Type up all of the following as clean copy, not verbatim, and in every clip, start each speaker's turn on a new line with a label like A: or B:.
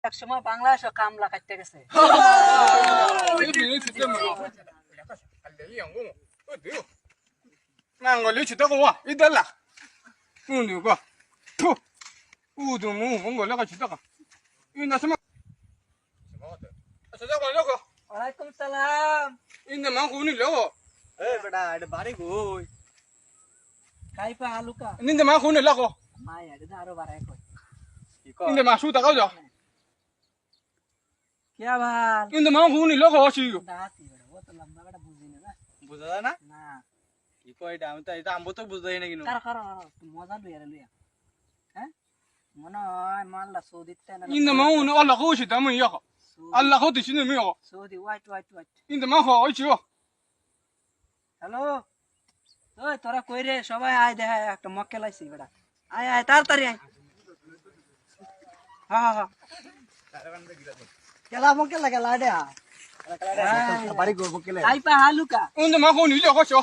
A: একসময় বাংলাদেশে কামলা কাটতে গেছে।
B: 我留起这个哇，一得了，留个，噗，都我那个去这个，那什么？现在我那个，
A: ওয়ালাইকুম সালাম।
B: 那蛮好你聊哦，
C: এই বেটা এটা বাড়ি কই?
A: কাইপা আলুকা।
B: 你那蛮好你那个，
A: মাই আরে আরো বাড়ায় কই।
C: কি কর?
B: 你那蛮熟的搞着，
A: কিয়া ভাল?
B: 你那蛮好你那个是有，
A: দাঁতি বড় ও তো লম্বা বড় বুঝি না।
C: বুঝা যায় না?
A: না
C: কি কয় এটা? আমি তো আমবো তো বুঝাই না কিনো।
A: কার মজা লইয়া হ্যাঁ মনে হয় মাল্লা সৌদিতে না
B: 你那蛮好你阿拉好是咱们也好，阿拉好的是没有，
A: সৌদি হোয়াইট
B: 你那蛮好一起哦，
A: হ্যালো ওই তোরা কই রে সবাই আয় দেখা একটা মক্কেল আইছি বেটা আয় আয় তাড়াতাড়ি আয় হ্যাঁ কেলা মক্কেল লাগা লাডে
C: বাড়ি কই বকেলে?
A: কাইপা হালুকা
B: 你那蛮好你那个小，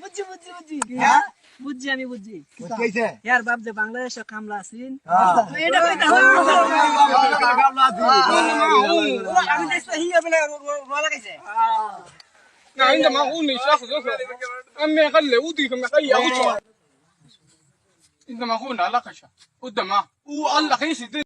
A: বুঝছি হ্যাঁ বুঝছি আমি বুঝছি
C: কইছে?
A: ইয়ার বাপ যে বাংলাদেশে কামলা আছেন
C: হ্যাঁ।
A: এটা কইতা আমি দেখছি হিয়া বলে রোলা লাগাইছে
B: 那你那蛮好你下次就是，俺们个留的个那个要求，你那蛮好拿那个去，我的妈，我阿拉很是的。